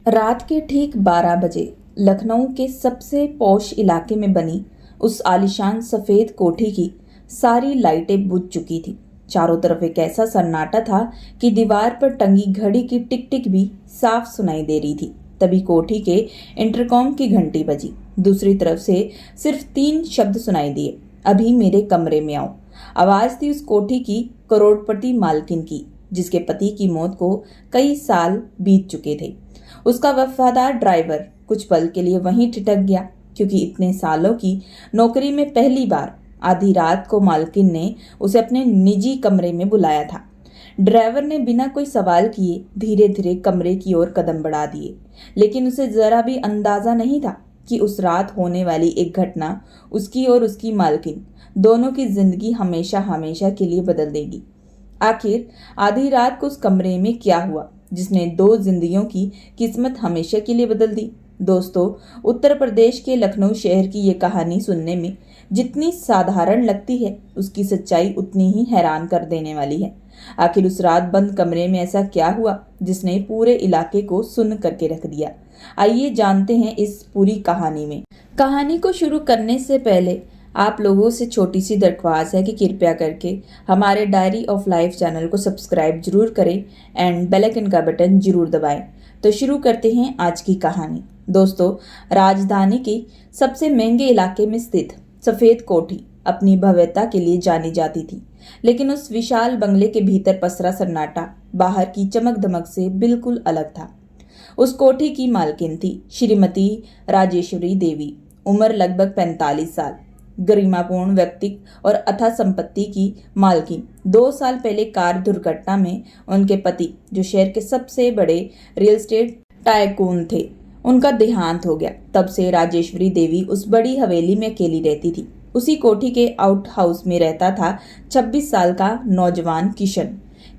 रात के ठीक 12 बजे लखनऊ के सबसे पॉश इलाके में बनी उस आलीशान सफेद कोठी की सारी लाइटें बुझ चुकी थी। चारों तरफ एक ऐसा सन्नाटा था कि दीवार पर टंगी घड़ी की टिक टिक भी साफ सुनाई दे रही थी। तभी कोठी के इंटरकॉम की घंटी बजी। दूसरी तरफ से सिर्फ 3 शब्द सुनाई दिए, अभी मेरे कमरे में आओ। आवाज थी उस कोठी की करोड़पति मालकिन की, जिसके पति की मौत को कई साल बीत चुके थे। उसका वफादार ड्राइवर कुछ पल के लिए वहीं ठिठक गया, क्योंकि इतने सालों की नौकरी में पहली बार आधी रात को मालकिन ने उसे अपने निजी कमरे में बुलाया था। ड्राइवर ने बिना कोई सवाल किए धीरे धीरे कमरे की ओर कदम बढ़ा दिए, लेकिन उसे जरा भी अंदाजा नहीं था कि उस रात होने वाली एक घटना उसकी और उसकी मालकिन दोनों की जिंदगी हमेशा हमेशा के लिए बदल देगी। आखिर आधी रात को उस कमरे में क्या हुआ जिसने 2 जिंदगियों की किस्मत हमेशा के लिए बदल दी। दोस्तों, उत्तर प्रदेश के लखनऊ शहर की ये कहानी सुनने में जितनी साधारण लगती है, उसकी सच्चाई उतनी ही हैरान कर देने वाली है। आखिर उस रात बंद कमरे में ऐसा क्या हुआ जिसने पूरे इलाके को सुन्न करके रख दिया। आइए जानते हैं इस पूरी कहानी में। कहानी को शुरू करने से पहले आप लोगों से छोटी सी दरख्वास्त है कि कृपया करके हमारे डायरी ऑफ लाइफ चैनल को सब्सक्राइब जरूर करें एंड बेल आइकन का बटन जरूर दबाएं। तो शुरू करते हैं आज की कहानी। दोस्तों, राजधानी के सबसे महंगे इलाके में स्थित सफेद कोठी अपनी भव्यता के लिए जानी जाती थी, लेकिन उस विशाल बंगले के भीतर पसरा सन्नाटा बाहर की चमक धमक से बिल्कुल अलग था। उस कोठी की मालकिन थी श्रीमती राजेश्वरी देवी। उम्र लगभग 45 साल, गरिमापूर्ण व्यक्तित्व और अथाह संपत्ति की मालकिन। 2 साल पहले कार दुर्घटना में उनके पति, जो शहर के सबसे बड़े रियल एस्टेट टाइकून थे, उनका देहांत हो गया। तब से राजेश्वरी देवी उस बड़ी हवेली में अकेली रहती थी। उसी कोठी के आउट हाउस में रहता था 26 साल का नौजवान किशन।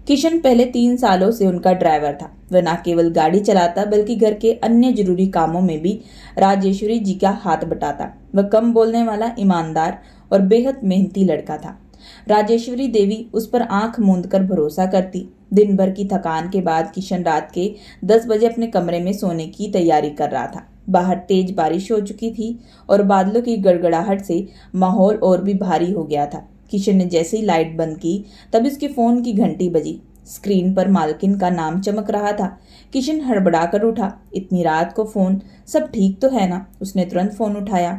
किशन पहले 3 सालों से उनका ड्राइवर था। वह न केवल गाड़ी चलाता बल्कि घर के अन्य जरूरी कामों में भी राजेश्वरी जी का हाथ बटाता। वह कम बोलने वाला, ईमानदार और बेहद मेहनती लड़का था। राजेश्वरी देवी उस पर आंख मूंद कर भरोसा करती। दिन भर की थकान के बाद किशन रात के 10 बजे अपने कमरे में सोने की तैयारी कर रहा था। बाहर तेज बारिश हो चुकी थी और बादलों की गड़गड़ाहट से माहौल और भी भारी हो गया था। किशन ने जैसे ही लाइट बंद की, तब उसके फोन की घंटी बजी। स्क्रीन पर मालकिन का नाम चमक रहा था। किशन हड़बड़ा कर उठा। इतनी रात को फोन, सब ठीक तो है ना? उसने तुरंत फोन उठाया।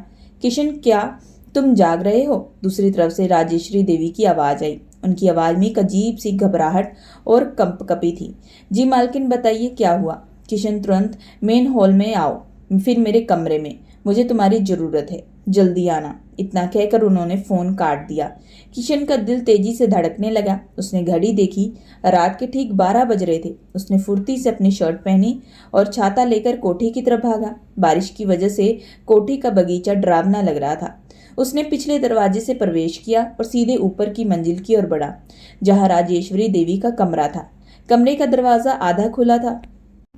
किशन, क्या तुम जाग रहे हो? दूसरी तरफ से राजेश्वरी देवी की आवाज आई। उनकी आवाज में एक अजीब सी घबराहट और कंपकपी थी। जी मालकिन, बताइए क्या हुआ? किशन, तुरंत मेन हॉल में आओ, फिर मेरे कमरे में, मुझे तुम्हारी जरूरत है, जल्दी आना। इतना कहकर उन्होंने फोन काट दिया। किशन का दिल तेजी से धड़कने लगा। उसने घड़ी देखी, रात के ठीक 12 बज रहे थे। उसने फुर्ती से अपनी शर्ट पहनी और छाता लेकर कोठी की तरफ भागा। बारिश की वजह से कोठी का बगीचा डरावना लग रहा था। उसने पिछले दरवाजे से प्रवेश किया और सीधे ऊपर की मंजिल की ओर बढ़ा, जहां राजेश्वरी देवी का कमरा था। कमरे का दरवाजा आधा खुला था।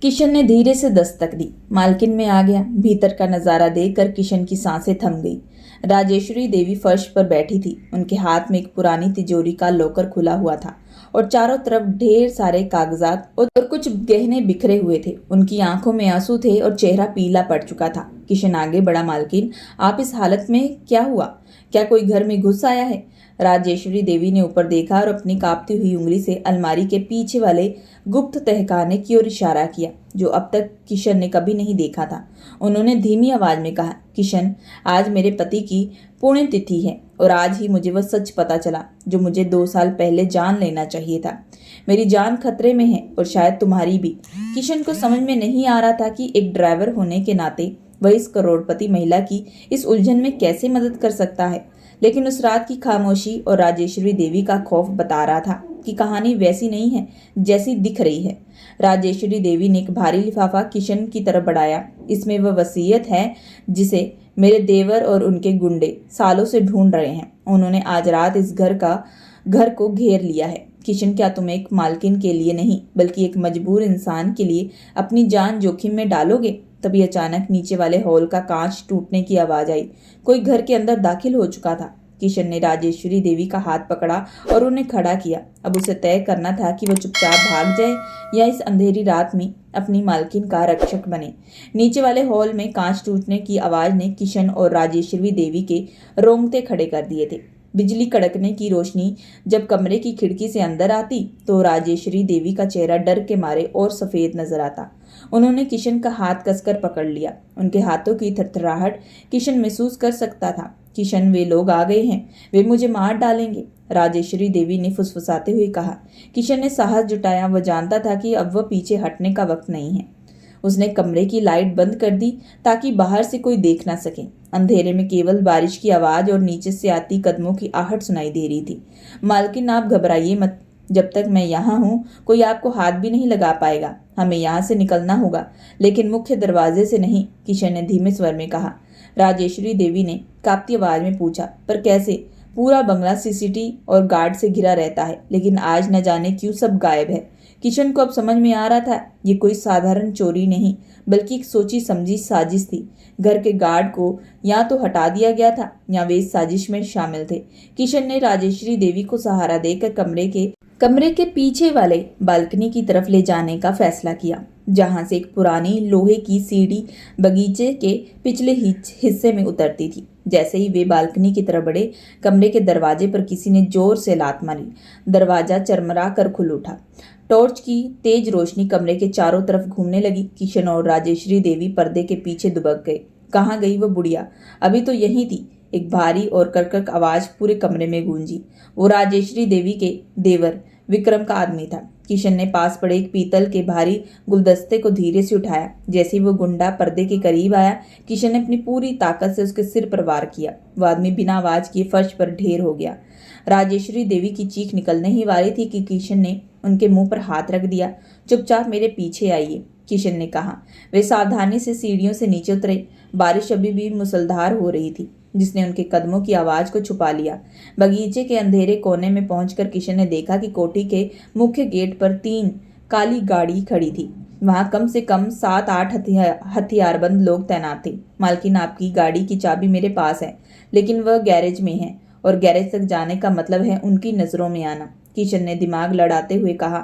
किशन ने धीरे से दस्तक दी। मालकिन में आ गया। भीतर का नजारा देखकर किशन की सांसें थम गई। राजेश्वरी देवी फर्श पर बैठी थी। उनके हाथ में एक पुरानी तिजोरी का लॉकर खुला हुआ था और चारों तरफ ढेर सारे कागजात और कुछ गहने बिखरे हुए थे। उनकी आंखों में आंसू थे और चेहरा पीला पड़ चुका था। किशन आगे बढ़ा। मालकिन, आप इस हालत में क्या हुआ? क्या कोई घर में घुस आया है? राजेश्वरी देवी ने ऊपर देखा और अपनी कांपती हुई उंगली से अलमारी के पीछे वाले गुप्त तहखाने की ओर इशारा किया, जो अब तक किशन ने कभी नहीं देखा था। उन्होंने धीमी आवाज में कहा, किशन, आज मेरे पति की पुण्यतिथि है और आज ही मुझे वह सच पता चला जो मुझे 2 साल पहले जान लेना चाहिए था। मेरी जान खतरे में है और शायद तुम्हारी भी। किशन को समझ में नहीं आ रहा था कि एक ड्राइवर होने के नाते वह इस करोड़पति महिला की इस उलझन में कैसे मदद कर सकता है, लेकिन उस रात की खामोशी और राजेश्वरी देवी का खौफ बता रहा था कि कहानी वैसी नहीं है जैसी दिख रही है। राजेश्वरी देवी ने एक भारी लिफाफा किशन की तरफ बढ़ाया। इसमें वह वसीयत है जिसे मेरे देवर और उनके गुंडे सालों से ढूंढ रहे हैं। उन्होंने आज रात इस घर को घेर लिया है। किशन, क्या तुम एक मालकिन के लिए नहीं बल्कि एक मजबूर इंसान के लिए अपनी जान जोखिम में डालोगे? तभी अचानक नीचे वाले हॉल का कांच टूटने की आवाज आई। कोई घर के अंदर दाखिल हो चुका था। किशन ने राजेश्वरी देवी का हाथ पकड़ा और उन्हें खड़ा किया। अब उसे तय करना था कि वो चुपचाप भाग जाए या इस अंधेरी रात में अपनी मालकिन का रक्षक बने। नीचे वाले हॉल में कांच टूटने की आवाज ने किशन और राजेश्वरी देवी के रोंगटे खड़े कर दिए थे। बिजली कड़कने की रोशनी जब कमरे की खिड़की से अंदर आती तो राजेश्वरी देवी का चेहरा डर के मारे और सफेद नजर आता। उन्होंने किशन का हाथ कसकर पकड़ लिया। उनके हाथों की थरथराहट किशन महसूस कर सकता था। किशन, वे लोग आ गए हैं, वे मुझे मार डालेंगे, राजेश्वरी देवी ने फुसफुसाते हुए कहा। किशन ने साहस जुटाया। वह जानता था कि अब वह पीछे हटने का वक्त नहीं है। उसने कमरे की लाइट बंद कर दी ताकि बाहर से कोई देख ना सके। अंधेरे में केवल बारिश की आवाज और नीचे से आती कदमों की आहट सुनाई दे रही थी। मालकिन, आप घबराइए मत, जब तक मैं यहाँ हूँ कोई आपको हाथ भी नहीं लगा पाएगा। हमें यहाँ से निकलना होगा, लेकिन मुख्य दरवाजे से नहीं, किशन ने धीमे स्वर में कहा। राजेश्वरी देवी ने कांपती आवाज में पूछा, पर कैसे? पूरा बंगला सीसीटी और गार्ड से घिरा रहता है, लेकिन आज न जाने क्यों सब गायब है। किशन को अब समझ में आ रहा था, ये कोई साधारण चोरी नहीं, बल्कि एक सोची समझी साजिश थी। घर के गार्ड को या तो हटा दिया गया था या वे इस साजिश में शामिल थे। किशन ने राजेश्वरी देवी को सहारा देकर कमरे के पीछे वाले बालकनी की तरफ ले जाने का फैसला किया, जहां से एक पुरानी लोहे की सीढ़ी बगीचे के पिछले हिस्से में उतरती थी। जैसे ही वे बालकनी की तरफ बढ़े, कमरे के दरवाजे पर किसी ने जोर से लात मारी। दरवाजा चरमरा कर खुल उठा। टॉर्च की तेज रोशनी कमरे के चारों तरफ घूमने लगी। किशन और राजेश्वरी देवी पर्दे के पीछे दुबक गए। कहाँ गई वो बुढ़िया? अभी तो यहीं थी। एक भारी और कर्कश आवाज पूरे कमरे में गूंजी। वो राजेश्वरी देवी के देवर विक्रम का आदमी था। किशन ने पास पड़े एक पीतल के भारी गुलदस्ते को धीरे से उठाया। जैसे ही वो गुंडा पर्दे के करीब आया, किशन ने अपनी पूरी ताकत से उसके सिर पर वार किया। वो आदमी बिना आवाज किए फर्श पर ढेर हो गया। राजेश्वरी देवी की चीख निकलने ही वाली थी कि किशन ने उनके मुंह पर हाथ रख दिया। चुपचाप मेरे पीछे आइए, किशन ने कहा। वे सावधानी से सीढ़ियों से नीचे उतरे। बारिश अभी भी मूसलाधार हो रही थी, जिसने उनके कदमों की आवाज को छुपा लिया। बगीचे के अंधेरे कोने में पहुंचकर किशन ने देखा कि कोठी के मुख्य गेट पर 3 काली गाड़ी खड़ी थी। वहां कम से कम 7-8 हथियारबंद लोग तैनात थे। मालकिन, आपकी गाड़ी की चाबी मेरे पास है, लेकिन वह गैरेज में है, और गैरेज तक जाने का मतलब है उनकी नजरों में आना, किशन ने दिमाग लड़ाते हुए कहा।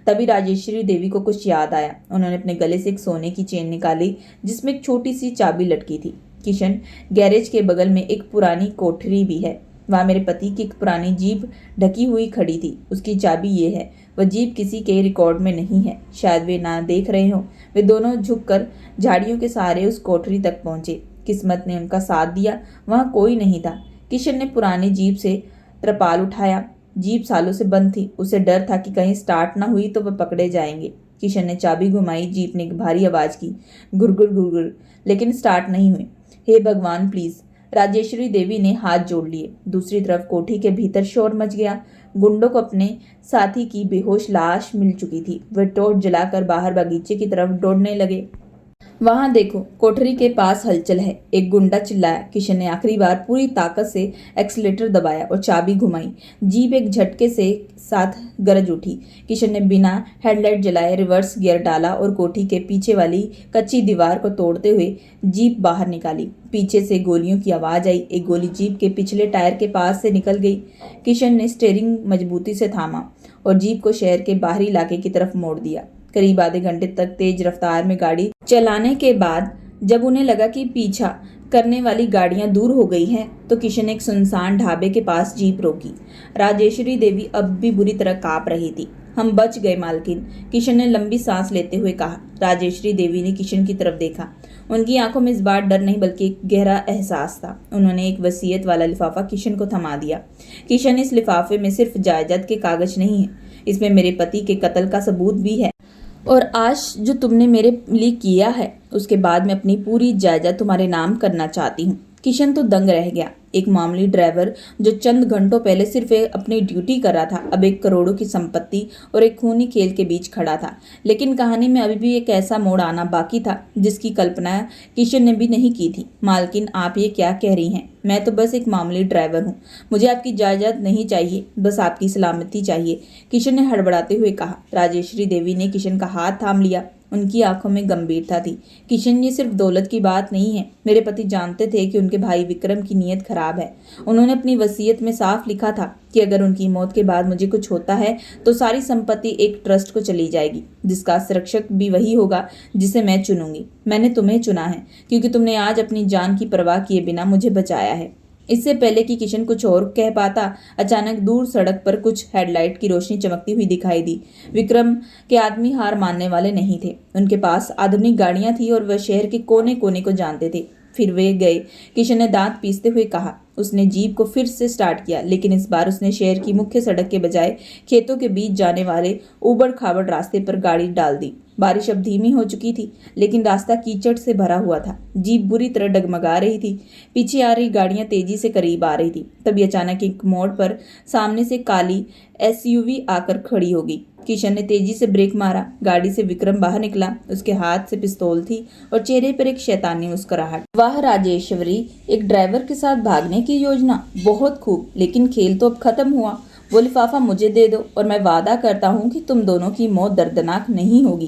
तभी राजेश्वरी देवी को कुछ याद आया। उन्होंने अपने गले से एक सोने की चेन निकाली, जिसमें एक छोटी सी चाबी लटकी थी। किशन, गैरेज के बगल में एक पुरानी कोठरी भी है। वहाँ मेरे पति की एक पुरानी जीप ढकी हुई खड़ी थी। उसकी चाबी ये है। वह जीप किसी के रिकॉर्ड में नहीं है। शायद वे ना देख रहे हों। वे दोनों झुककर झाड़ियों के सहारे उस कोठरी तक पहुंचे। किस्मत ने उनका साथ दिया, वहाँ कोई नहीं था। किशन ने पुरानी जीप से तरपाल उठाया। जीप सालों से बंद थी। उसे डर था कि कहीं स्टार्ट ना हुई तो वह पकड़े जाएंगे। किशन ने चाबी घुमाई। जीप ने एक भारी आवाज की, गुरगुर गुरगुर, लेकिन स्टार्ट नहीं हुई। हे भगवान, प्लीज! राजेश्वरी देवी ने हाथ जोड़ लिए। दूसरी तरफ कोठी के भीतर शोर मच गया। गुंडों को अपने साथी की बेहोश लाश मिल चुकी थी। वे टॉर्च जलाकर बाहर बगीचे की तरफ दौड़ने लगे। वहां देखो, कोठरी के पास हलचल है, एक गुंडा चिल्लाया। किशन ने आखिरी बार पूरी ताकत से एक्सीलेटर दबाया और चाबी घुमाई। जीप एक झटके से साथ गरज उठी। किशन ने बिना हेडलाइट जलाए रिवर्स गियर डाला और कोठी के पीछे वाली कच्ची दीवार को तोड़ते हुए जीप बाहर निकाली। पीछे से गोलियों की आवाज आई। एक गोली जीप के पिछले टायर के पास से निकल गई। किशन ने स्टीयरिंग मजबूती से थामा और जीप को शहर के बाहरी इलाके की तरफ मोड़ दिया। करीब आधे घंटे तक तेज रफ्तार में गाड़ी चलाने के बाद जब उन्हें लगा कि पीछा करने वाली गाड़ियां दूर हो गई हैं, तो किशन एक सुनसान ढाबे के पास जीप रोकी। राजेश्वरी देवी अब भी बुरी तरह कांप रही थी। हम बच गए मालकिन, किशन ने लंबी सांस लेते हुए कहा। राजेश्वरी देवी ने किशन की तरफ देखा। उनकी आंखों में इस बार डर नहीं बल्कि एक गहरा एहसास था। उन्होंने एक वसीयत वाला लिफाफा किशन को थमा दिया। किशन, इस लिफाफे में सिर्फ जायदाद के कागज नहीं है, इसमें मेरे पति के कत्ल का सबूत भी है, और आज जो तुमने मेरे लिए किया है उसके बाद मैं अपनी पूरी जायदाद तुम्हारे नाम करना चाहती हूँ। किशन तो दंग रह गया। एक मामूली ड्राइवर जो चंद घंटों पहले सिर्फ अपनी ड्यूटी कर रहा था, अब एक करोड़ों की संपत्ति और एक खूनी खेल के बीच खड़ा था। लेकिन कहानी में अभी भी एक ऐसा मोड़ आना बाकी था जिसकी कल्पना किशन ने भी नहीं की थी। मालकिन, आप ये क्या कह रही हैं? मैं तो बस एक मामूली ड्राइवर हूँ। मुझे आपकी जायदाद नहीं चाहिए, बस आपकी सलामती चाहिए, किशन ने हड़बड़ाते हुए कहा। राजेश्वरी देवी ने किशन का हाथ थाम लिया। उनकी आंखों में गंभीरता थी। किशन, ये सिर्फ दौलत की बात नहीं है। मेरे पति जानते थे कि उनके भाई विक्रम की नीयत खराब है। उन्होंने अपनी वसीयत में साफ लिखा था कि अगर उनकी मौत के बाद मुझे कुछ होता है तो सारी संपत्ति एक ट्रस्ट को चली जाएगी, जिसका संरक्षक भी वही होगा जिसे मैं चुनूंगी। मैंने तुम्हें चुना है क्योंकि तुमने आज अपनी जान की परवाह किए बिना मुझे बचाया है। इससे पहले कि किशन कुछ और कह पाता, अचानक दूर सड़क पर कुछ हेडलाइट की रोशनी चमकती हुई दिखाई दी। विक्रम के आदमी हार मानने वाले नहीं थे। उनके पास आधुनिक गाड़ियां थी और वह शहर के कोने कोने को जानते थे। फिर वे गए। किशन ने दांत पीसते हुए कहा। उसने जीप को फिर से स्टार्ट किया, लेकिन इस बार उसने शहर की मुख्य सड़क के बजाय खेतों के बीच जाने वाले ऊबड़ खाबड़ रास्ते पर गाड़ी डाल दी। बारिश अब धीमी हो चुकी थी, लेकिन रास्ता कीचड़ से भरा हुआ था। जीप बुरी तरह डगमगा रही थी। पीछे आ रही गाड़ियां तेजी से करीब आ रही थी। तभी अचानक एक मोड़ पर सामने से काली एसयूवी आकर खड़ी हो गई। किशन ने तेजी से ब्रेक मारा। गाड़ी से विक्रम बाहर निकला। उसके हाथ से पिस्तौल थी और चेहरे पर एक शैतानी मुस्कुराहट। वाह राजेश्वरी, एक ड्राइवर के साथ भागने की योजना, बहुत खूब, लेकिन खेल तो अब खत्म हुआ। वो लिफाफा मुझे दे दो और मैं वादा करता हूँ कि तुम दोनों की मौत दर्दनाक नहीं होगी।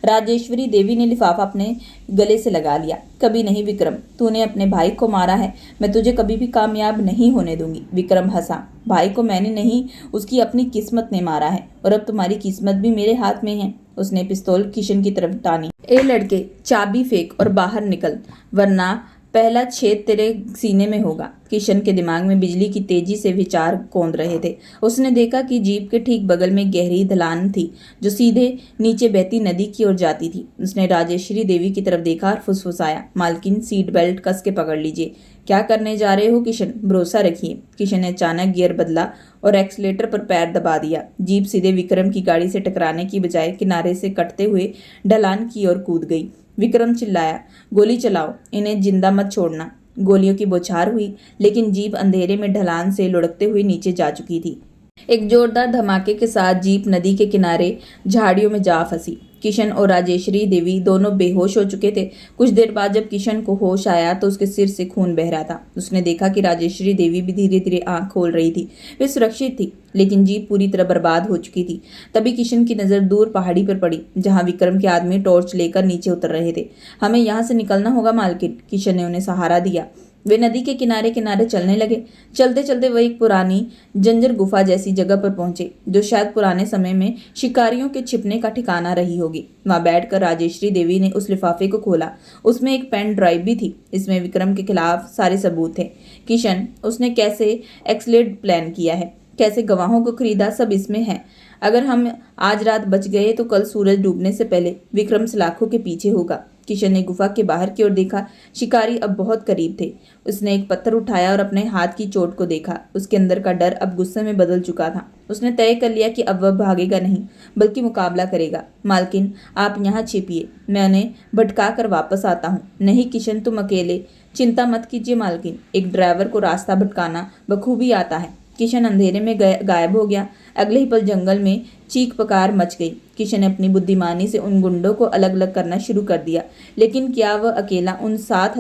राजेश्वरी देवी ने लिफाफा अपने गले से लगा लिया। कभी नहीं विक्रम, तूने अपने भाई को मारा है, मैं तुझे कभी भी कामयाब नहीं होने दूंगी। विक्रम हंसा। भाई को मैंने नहीं, उसकी अपनी किस्मत ने मारा है और अब तुम्हारी किस्मत भी मेरे हाथ में है। उसने पिस्तौल किशन की तरफ तानी। ए लड़के, चाबी फेंक और बाहर निकल, वरना पहला छेद तेरे सीने में होगा। किशन के दिमाग में बिजली की तेजी से विचार कौंध रहे थे। उसने देखा कि जीप के ठीक बगल में गहरी ढलान थी जो सीधे नीचे बहती नदी की ओर जाती थी। उसने राजेश्वरी देवी की तरफ देखा और फुसफुसाया, मालकिन, सीट बेल्ट कस के पकड़ लीजिए। क्या करने जा रहे हो किशन? भरोसा रखिए। किशन ने अचानक गियर बदला और एक्सीलेटर पर पैर दबा दिया। जीप सीधे विक्रम की गाड़ी से टकराने की बजाय किनारे से कटते हुए ढलान की ओर कूद गई। विक्रम चिल्लाया, गोली चलाओ, इन्हें जिंदा मत छोड़ना। गोलियों की बौछार हुई, लेकिन जीप अंधेरे में ढलान से लुढ़कते हुए नीचे जा चुकी थी। एक जोरदार धमाके के साथ जीप नदी के किनारे झाड़ियों में जा फंसी। किशन और राजेश्वरी देवी दोनों बेहोश हो चुके थे। कुछ देर बाद जब किशन को होश आया तो उसके सिर से खून बह रहा था। उसने देखा कि राजेश्वरी देवी भी धीरे धीरे आंख खोल रही थी। वे सुरक्षित थी, लेकिन जीप पूरी तरह बर्बाद हो चुकी थी। तभी किशन की नजर दूर पहाड़ी पर पड़ी, जहां विक्रम के आदमी टॉर्च लेकर नीचे उतर रहे थे। हमें यहाँ से निकलना होगा मालकिन, किशन ने उन्हें सहारा दिया। वे नदी के किनारे किनारे चलने लगे। चलते चलते वह एक पुरानी जंजर गुफा जैसी जगह पर पहुंचे, जो शायद पुराने समय में शिकारियों के छिपने का ठिकाना रही होगी। वहां बैठकर राजेश्वरी देवी ने उस लिफाफे को खोला। उसमें एक पेन ड्राइव भी थी। इसमें विक्रम के खिलाफ सारे सबूत थे। किशन, उसने कैसे एक्सलेट प्लान किया है, कैसे गवाहों को खरीदा, सब इसमें है। अगर हम आज रात बच गए तो कल सूरज डूबने से पहले विक्रम सलाखों के पीछे होगा। किशन ने गुफा के बाहर की ओर देखा। शिकारी अब बहुत करीब थे। उसने एक पत्थर उठाया और अपने हाथ की चोट को देखा। उसके अंदर का डर अब गुस्से में बदल चुका था। उसने तय कर लिया कि अब वह भागेगा नहीं, बल्कि मुकाबला करेगा। मालकिन, आप यहाँ छिपिए, मैं उन्हें भटका कर वापस आता हूँ। नहीं किशन, तुम अकेले। चिंता मत कीजिए मालकिन, एक ड्राइवर को रास्ता भटकाना बखूबी आता है। किशन अंधेरे में गायब हो गया। अगले ही पल जंगल में चीख पुकार मच गई। किशन ने अपनी बुद्धिमानी से उन गुंडों को अलग अलग करना शुरू कर दिया, लेकिन क्या वह अकेला उन 7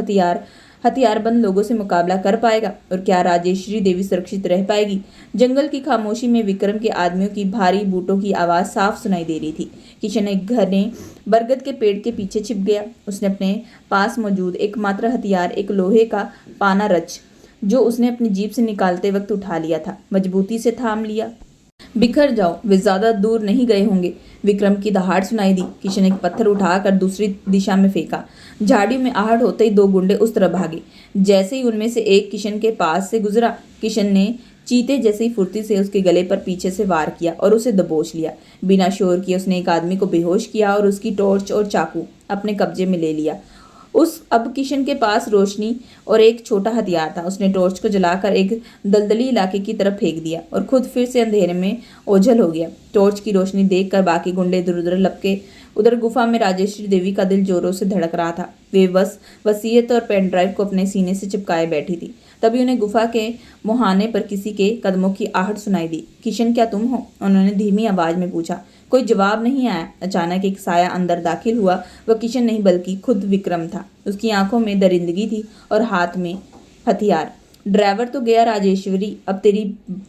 हथियारबंद लोगों से मुकाबला कर पाएगा? और क्या राजेश्वरी देवी सुरक्षित रह पाएगी? जंगल की खामोशी में विक्रम के आदमियों की भारी बूटों की आवाज साफ सुनाई दे रही थी। किशन एक घने बरगद के पेड़ के पीछे छिप गया। उसने अपने पास मौजूद एकमात्र हथियार, एक लोहे का पाना रच, जो उसने अपनी जीप से निकालते वक्त उठा लिया था, मजबूती से थाम लिया। बिखर जाओ, वे ज्यादा दूर नहीं गए होंगे। विक्रम की दहाड़ सुनाई दी। किशन एक पत्थर उठाकर दूसरी दिशा में फेंका। झाड़ियों में आहट होते ही 2 गुंडे उस तरफ भागे। जैसे ही उनमें से एक किशन के पास से गुजरा, किशन ने चीते जैसी फुर्ती से उसके गले पर पीछे से वार किया और उसे दबोच लिया। बिना शोर किए उसने एक आदमी को बेहोश किया और उसकी टॉर्च और चाकू अपने कब्जे में ले लिया। अब किशन के पास रोशनी और एक छोटा हथियार था। उसने टॉर्च को जलाकर एक दलदली इलाके की तरफ फेंक दिया और खुद फिर से अंधेरे में ओझल हो गया। टॉर्च की रोशनी देखकर बाकी गुंडे इधर उधर लपके। उधर गुफा में राजेश्वरी देवी का दिल जोरों से धड़क रहा था। वे बस वसीयत और पेन ड्राइव को अपने सीने से चिपकाए बैठी थी। तभी उन्हें गुफा के मुहाने पर किसी के कदमों की आहट सुनाई दी। किशन, क्या तुम हो? उन्होंने धीमी आवाज में पूछा। कोई जवाब नहीं आया। अचानक एक साया अंदर दाखिल हुआ। वह किशन नहीं बल्कि खुद विक्रम था। उसकी आंखों में दरिंदगी थी और हाथ में हथियार। ड्राइवर तो गया राजेश्वरी, अब तेरी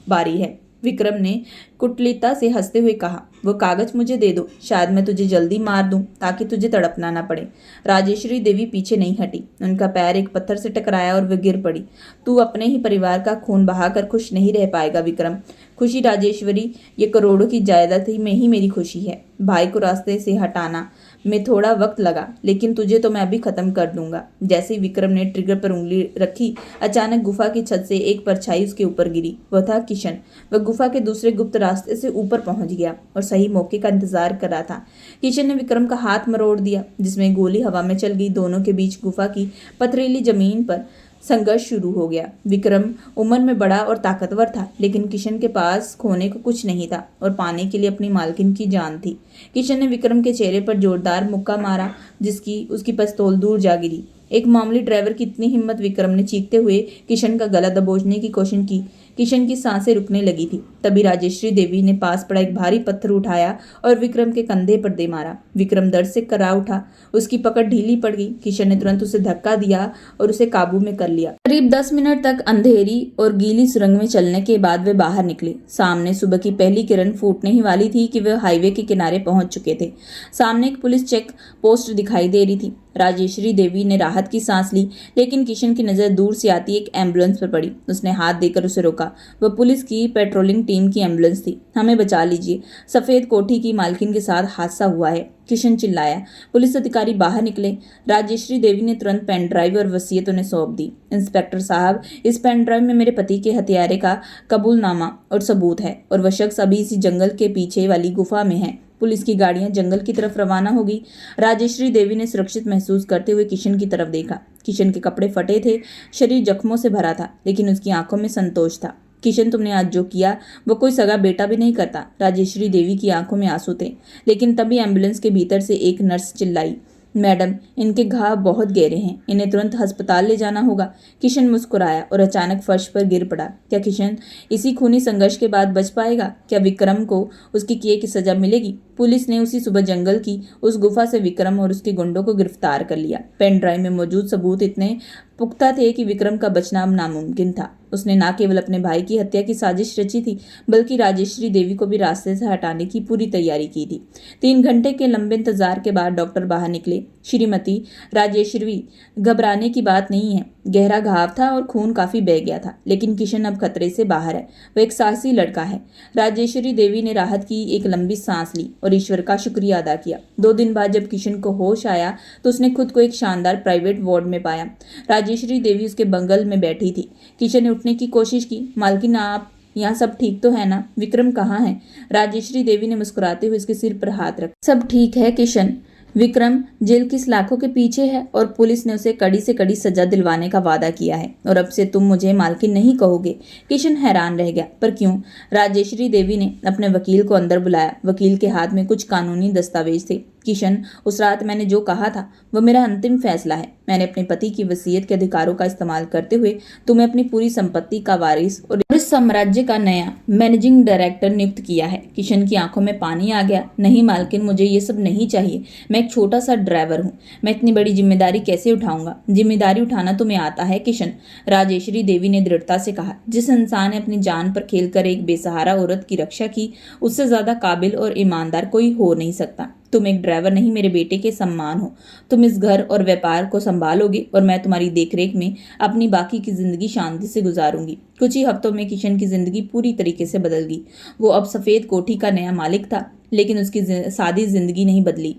बारी है। विक्रम ने कुटिलता से हंसते हुए कहा। वो कागज मुझे दे दो, शायद मैं तुझे जल्दी मार दूं ताकि तुझे तड़पना ना पड़े। राजेश्वरी देवी पीछे नहीं हटी। उनका पैर एक पत्थर से टकराया और वे गिर पड़ी। तू अपने ही परिवार का खून बहाकर खुश नहीं रह पाएगा विक्रम। खुशी राजेश्वरी, ये करोड़ों की जायदाद में ही मेरी खुशी है। भाई को रास्ते से हटाना में थोड़ा वक्त लगा, लेकिन तुझे तो मैं अभी खत्म कर दूंगा। जैसे ही विक्रम ने ट्रिगर पर उंगली रखी, अचानक गुफा की छत से एक परछाई उसके ऊपर गिरी। वह था किशन। वह गुफा के दूसरे गुप्त रास्ते से ऊपर पहुंच गया और सही मौके का इंतजार कर रहा था। किशन ने विक्रम का हाथ मरोड़ दिया, जिसमें गोली हवा में चल गई। दोनों के बीच गुफा की पथरीली जमीन पर संघर्ष शुरू हो गया। विक्रम उम्र में बड़ा और ताकतवर था, लेकिन किशन के पास खोने को कुछ नहीं था और पाने के लिए अपनी मालकिन की जान थी। किशन ने विक्रम के चेहरे पर जोरदार मुक्का मारा, जिसकी उसकी पिस्तौल दूर जा गिरी। एक मामूली ड्राइवर की इतनी हिम्मत! विक्रम ने चीखते हुए किशन का गला दबोचने की कोशिश की। किशन की सांसें रुकने लगी थी। तभी राजेश्वरी देवी ने पास पड़ा एक भारी पत्थर उठाया और विक्रम के कंधे पर दे मारा। विक्रम दर्द से करा उठा। उसकी पकड़ ढीली पड़ गई। किशन ने तुरंत उसे धक्का दिया और उसे काबू में कर लिया। करीब 10 मिनट तक अंधेरी और गीली सुरंग में चलने के बाद वे बाहर निकले। सामने सुबह की पहली किरण फूटने ही वाली थी कि वे हाईवे के किनारे पहुंच चुके थे। सामने एक पुलिस चेक पोस्ट दिखाई दे रही थी। राजेश्वरी देवी ने राहत की सांस ली, लेकिन किशन की नजर दूर से आती एक एम्बुलेंस पर पड़ी। उसने हाथ देकर उसे रोका। वह पुलिस की पेट्रोलिंग टीम की एम्बुलेंस थी। हमें बचा लीजिए, सफेद कोठी की मालकिन के साथ हादसा हुआ है, किशन चिल्लाया। पुलिस अधिकारी बाहर निकले। राजेश्वरी देवी ने तुरंत पेन ड्राइव और वसीयत उन्हें सौंप दी। इंस्पेक्टर साहब, इस पेन ड्राइव में मेरे पति के हत्यारे का कबूलनामा और सबूत है, और वह शख्स अभी इसी जंगल के पीछे वाली गुफा में है। पुलिस की गाड़ियां जंगल की तरफ रवाना हो गई। राजेश्वरी देवी ने सुरक्षित महसूस करते हुए किशन की तरफ देखा। किशन के कपड़े फटे थे, शरीर जख्मों से भरा था, लेकिन उसकी आंखों में संतोष था। किशन, तुमने आज जो किया वो कोई सगा बेटा भी नहीं करता। राजेश्वरी देवी की आंखों में आंसू थे। लेकिन तभी एम्बुलेंस के भीतर से एक नर्स चिल्लाई, मैडम, इनके घाव बहुत गहरे हैं, इन्हें तुरंत अस्पताल ले जाना होगा। किशन मुस्कुराया और अचानक फर्श पर गिर पड़ा। क्या किशन इसी खूनी संघर्ष के बाद बच पाएगा? क्या विक्रम को उसके किए की सजा मिलेगी? पुलिस ने उसी सुबह जंगल की उस गुफा से विक्रम और उसके गुंडों को गिरफ्तार कर लिया। पेन ड्राइव में मौजूद सबूत इतने पुख्ता थे कि विक्रम का बचना नामुमकिन था। उसने न केवल अपने भाई की हत्या की साजिश रची थी, बल्कि राजेश्वरी देवी को भी रास्ते से हटाने की पूरी तैयारी की थी। 3 घंटे के लंबे इंतजार के बाद डॉक्टर बाहर निकले। श्रीमती राजेश्वरी, घबराने की बात नहीं है। गहरा घाव था और खून काफी बह गया था, लेकिन किशन अब खतरे से बाहर है। वह एक साहसी लड़का है। राजेश्वरी देवी ने राहत की एक लंबी सांस ली और ईश्वर का शुक्रिया अदा किया। 2 दिन बाद जब किशन को होश आया तो उसने खुद को एक शानदार प्राइवेट वार्ड में पाया। राजेश्वरी देवी उसके बंगल में बैठी थी। किशन ने उठने की कोशिश की। मालकिन, आप यहाँ सब ठीक तो है ना? विक्रम कहाँ है? राजेश्वरी देवी ने मुस्कुराते हुए उसके सिर पर हाथ रखा। सब ठीक है किशन। विक्रम जेल की सलाखों के पीछे है और पुलिस ने उसे कड़ी से कड़ी सजा दिलवाने का वादा किया है, और अब से तुम मुझे मालकिन नहीं कहोगे। किशन हैरान रह गया। पर क्यों? राजेश्वरी देवी ने अपने वकील को अंदर बुलाया। वकील के हाथ में कुछ कानूनी दस्तावेज थे। किशन, उस रात मैंने जो कहा था वह मेरा अंतिम फैसला है। मैंने अपने पति की वसीयत के अधिकारों का इस्तेमाल करते हुए तुम्हें अपनी पूरी संपत्ति का वारिस और इस साम्राज्य का नया मैनेजिंग डायरेक्टर नियुक्त किया है। किशन की आंखों में पानी आ गया। नहीं मालकिन, मुझे ये सब नहीं चाहिए। मैं एक छोटा सा ड्राइवर हूँ। मैं इतनी बड़ी जिम्मेदारी कैसे उठाऊंगा? जिम्मेदारी उठाना तुम्हें आता है किशन, राजेश्वरी देवी ने दृढ़ता से कहा। जिस इंसान ने अपनी जान पर खेलकर एक बेसहारा औरत की रक्षा की, उससे ज्यादा काबिल और ईमानदार कोई हो नहीं सकता। तुम एक ड्राइवर नहीं, मेरे बेटे के सम्मान हो। तुम इस घर और व्यापार को संभालोगे और मैं तुम्हारी देखरेख में अपनी बाकी की जिंदगी शांति से गुजारूंगी। कुछ ही हफ्तों में किशन की जिंदगी पूरी तरीके से बदल गई। वो अब सफेद कोठी का नया मालिक था, लेकिन उसकी सादी जिंदगी नहीं बदली।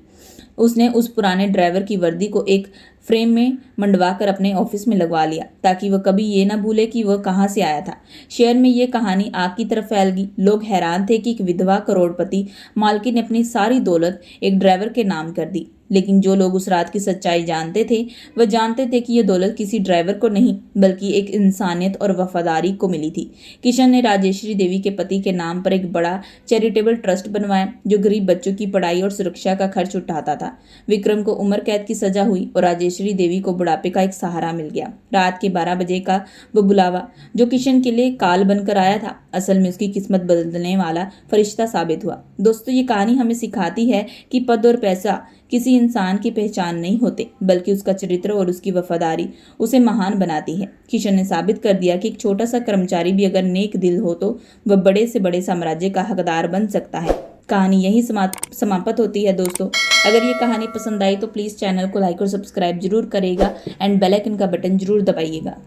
उसने उस पुराने ड्राइवर की वर्दी को एक फ्रेम में मंडवा कर अपने ऑफिस में लगवा लिया, ताकि वह कभी ये ना भूले कि वह कहाँ से आया था। शहर में ये कहानी आग की तरफ फैल गई। लोग हैरान थे कि एक विधवा करोड़पति मालकिन ने अपनी सारी दौलत एक ड्राइवर के नाम कर दी। लेकिन जो लोग उस रात की सच्चाई जानते थे, वह जानते थे कि यह दौलत किसी ड्राइवर को नहीं, बल्कि एक इंसानियत और वफादारी को मिली थी। किशन ने राजेश्वरी देवी के पति के नाम पर एक बड़ा चैरिटेबल ट्रस्ट बनवाया, जो गरीब बच्चों की पढ़ाई और सुरक्षा का खर्च उठाता था। विक्रम को उम्र कैद की सजा हुई और राजेश्वरी देवी को बुढ़ापे का एक सहारा मिल गया। रात के 12 बजे का वो बुलावा, जो किशन के लिए काल बनकर आया था, असल में उसकी किस्मत बदलने वाला फरिश्ता साबित हुआ। दोस्तों, ये कहानी हमें सिखाती है कि पद और पैसा किसी इंसान की पहचान नहीं होते, बल्कि उसका चरित्र और उसकी वफादारी उसे महान बनाती है। किशन ने साबित कर दिया कि एक छोटा सा कर्मचारी भी अगर नेक दिल हो तो वह बड़े से बड़े साम्राज्य का हकदार बन सकता है। कहानी यही समाप्त होती है दोस्तों। अगर ये कहानी पसंद आई तो प्लीज़ चैनल को लाइक और सब्सक्राइब जरूर करेगा एंड बेल आइकन का बटन जरूर दबाइएगा।